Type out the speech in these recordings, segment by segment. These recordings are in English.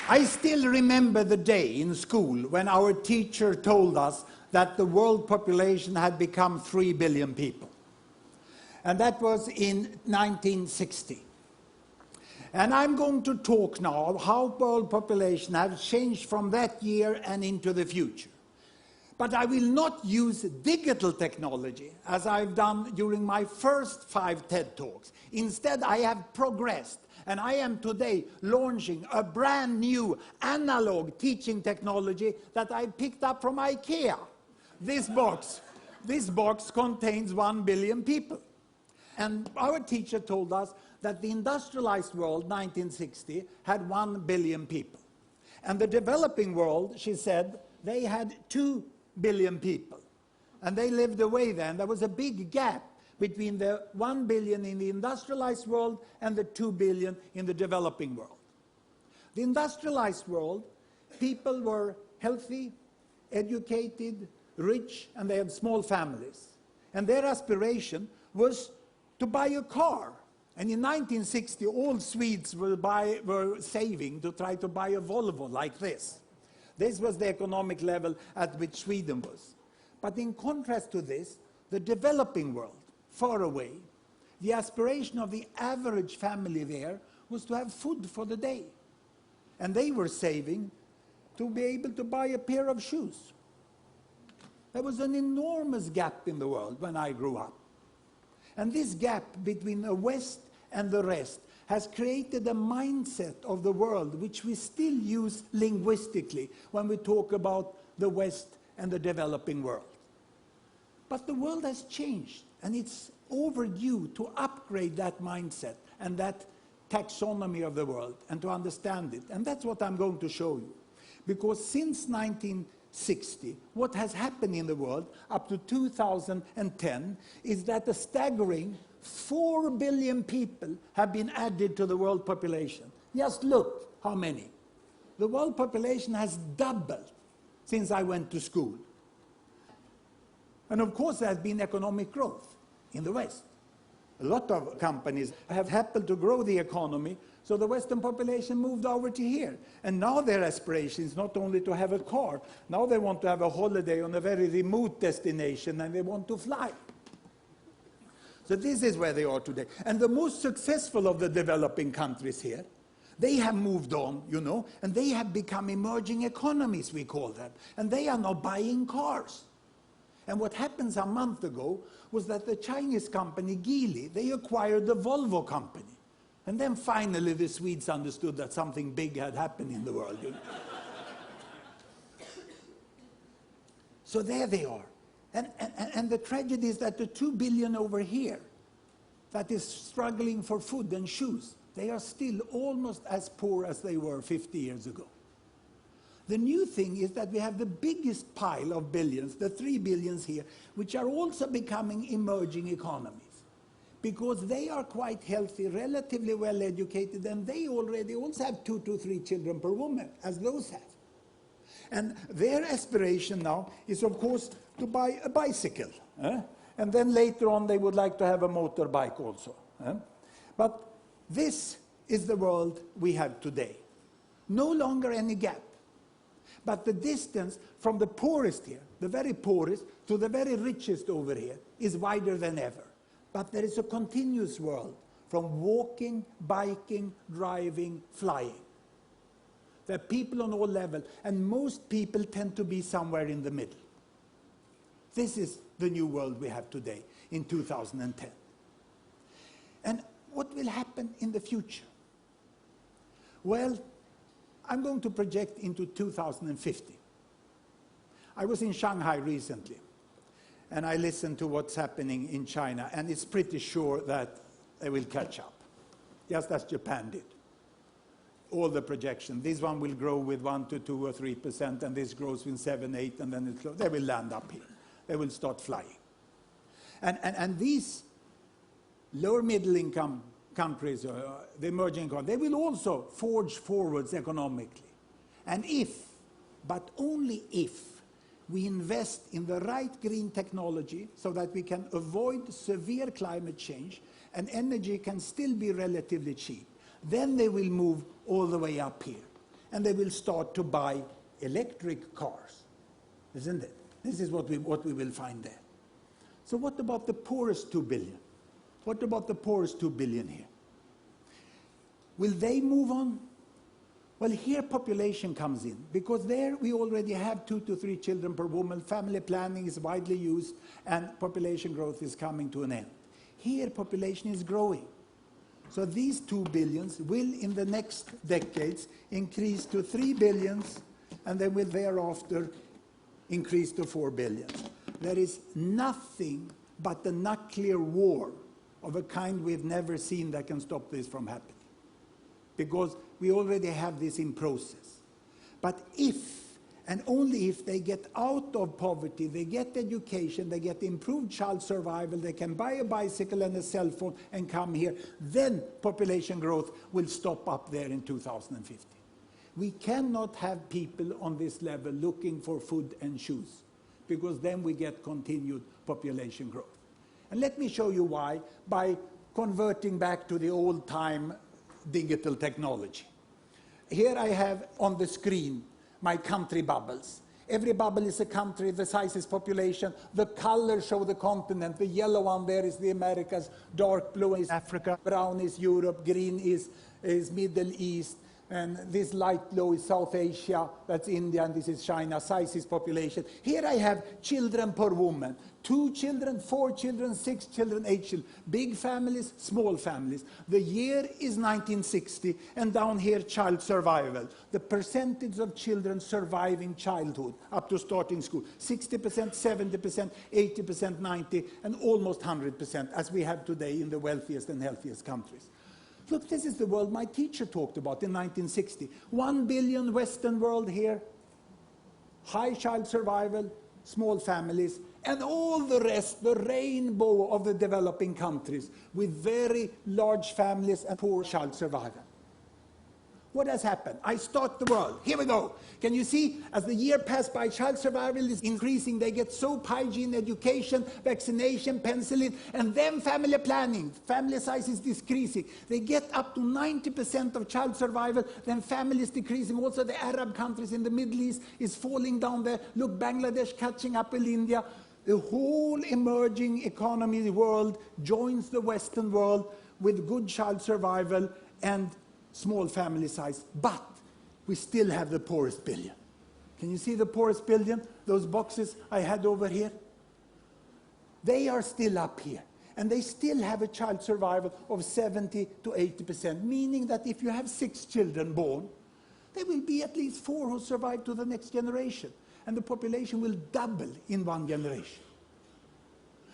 I still remember the day in school when our teacher told us that the world population had become 3 billion people. And that was in 1960. And I'm going to talk now of how world population has changed from that year and into the future. But I will not use digital technology as I've done during my first 5 TED Talks. Instead, I have progressed, and I am today launching a brand new analog teaching technology that I picked up from IKEA. This box contains 1 billion people. And our teacher told us that the industrialized world, 1960, had 1 billion people. And the developing world, she said, they had 2 billion people. And they lived away then. There was a big gap between the 1 billion in the industrialized world and the 2 billion in the developing world. The industrialized world, people were healthy, educated, rich, and they had small families. And their aspiration was to buy a car. And in 1960, all Swedes were saving to try to buy a Volvo like this. This was the economic level at which Sweden was. But in contrast to this, the developing world, far away, the aspiration of the average family there was to have food for the day. And they were saving to be able to buy a pair of shoes. There was an enormous gap in the world when I grew up. And this gap between the West and the rest has created a mindset of the world which we still use linguistically when we talk about the West and the developing world. But the world has changed, and it's overdue to upgrade that mindset and that taxonomy of the world and to understand it. And that's what I'm going to show you. Because since 1960, what has happened in the world up to 2010 is that a staggering 4 billion people have been added to the world population. Just look how many. The world population has doubled since I went to school. And of course there has been economic growth in the West. A lot of companies have happened to grow the economy, so the Western population moved over to here. And now their aspiration is not only to have a car, now they want to have a holiday on a very remote destination, and they want to fly. So this is where they are today. And the most successful of the developing countries here, they have moved on, you know, and they have become emerging economies, we call them. And they are now buying cars. And what happened a month ago was that the Chinese company Geely, they acquired the Volvo company. And then finally the Swedes understood that something big had happened in the world. You know? So there they are. And the tragedy is that the 2 billion over here that is struggling for food and shoes, they are still almost as poor as they were 50 years ago. The new thing is that we have the biggest pile of billions, the 3 billions here, which are also becoming emerging economies. Because they are quite healthy, relatively well educated, and they already also have 2 to 3 children per woman, as those have. And their aspiration now is, of course, to buy a bicycle. And then later on they would like to have a motorbike also. But this is the world we have today. No longer any gap. But the distance from the poorest here, the very poorest, to the very richest over here, is wider than ever. But there is a continuous world from walking, biking, driving, flying. There are people on all levels, and most people tend to be somewhere in the middle. This is the new world we have today in 2010. And what will happen in the future? Well, I'm going to project into 2050. I was in Shanghai recently, and I listened to what's happening in China, and it's pretty sure that they will catch up, just as Japan did. All the projections. This one will grow with 1 to 2 or 3%, and this grows with 7, 8, and then they will land up here. They will start flying. And these lower middle income countries, the emerging economies, they will also forge forwards economically. And if, but only if, we invest in the right green technology so that we can avoid severe climate change and energy can still be relatively cheap, then they will move all the way up here. and they will start to buy electric cars, isn't it? This is what we will find there. So what about the poorest 2 billion? What about the poorest 2 billion here? Will they move on? Well, here population comes in, because there we already have 2 to 3 children per woman, family planning is widely used, and population growth is coming to an end. Here population is growing. So these 2 billions will in the next decades increase to 3 billions, and then will thereafter increase to 4 billion. There is nothing but a nuclear war of a kind we've never seen that can stop this from happening, because we already have this in process. But if, and only if, they get out of poverty, they get education, they get improved child survival, they can buy a bicycle and a cell phone and come here, then population growth will stop up there in 2050. We cannot have people on this level looking for food and shoes, because then we get continued population growth. And let me show you why, by converting back to the old-time digital technology. Here I have on the screen my country bubbles. Every bubble is a country, the size is population, the colors show the continent, the yellow one there is the Americas, dark blue is Africa, brown is Europe, green is Middle East, and this light blue is South Asia, that's India, and this is China, size is population. Here I have children per woman, 2 children, 4 children, 6 children, 8 children, big families, small families. The year is 1960, and down here child survival, the percentage of children surviving childhood up to starting school, 60%, 70%, 80%, 90%, and almost 100%, as we have today in the wealthiest and healthiest countries. Look, this is the world my teacher talked about in 1960. 1 billion Western world here, high child survival, small families, and all the rest, the rainbow of the developing countries, with very large families and poor child survival. What has happened? I start the world. Here we go. Can you see, as the year passed by, child survival is increasing. They get soap, hygiene, education, vaccination, penicillin, and then family planning. Family size is decreasing. They get up to 90% of child survival, then family is decreasing. Also the Arab countries in the Middle East is falling down there. Look, Bangladesh catching up with India. The whole emerging economy world joins the Western world with good child survival and small family size, but we still have the poorest billion. Can you see the poorest billion? Those boxes I had over here? They are still up here, and they still have a child survival of 70 to 80%, meaning that if you have 6 children born, there will be at least 4 who survive to the next generation, and the population will double in 1 generation.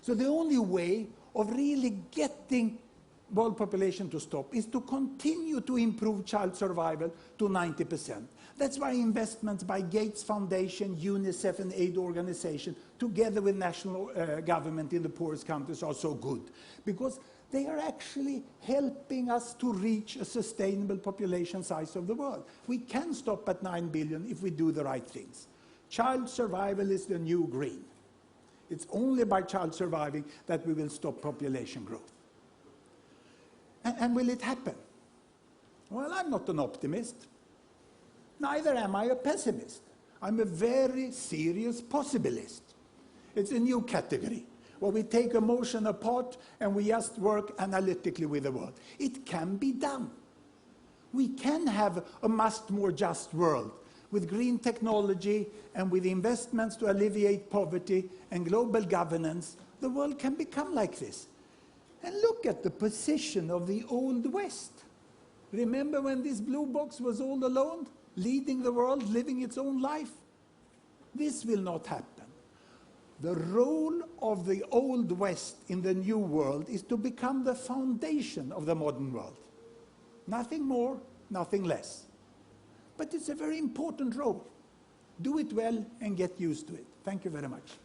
So the only way of really getting world population to stop is to continue to improve child survival to 90%. That's why investments by Gates Foundation, UNICEF and aid organizations, together with national government in the poorest countries, are so good, because they are actually helping us to reach a sustainable population size of the world. We can stop at 9 billion if we do the right things. Child survival is the new green. It's only by child surviving that we will stop population growth. And will it happen? Well, I'm not an optimist. Neither am I a pessimist. I'm a very serious possibilist. It's a new category, where we take emotion apart and we just work analytically with the world. It can be done. We can have a much more just world, with green technology and with investments to alleviate poverty and global governance. The world can become like this. And look at the position of the Old West. Remember when this blue box was all alone, leading the world, living its own life? This will not happen. The role of the Old West in the New World is to become the foundation of the modern world. Nothing more, nothing less. But it's a very important role. Do it well and get used to it. Thank you very much.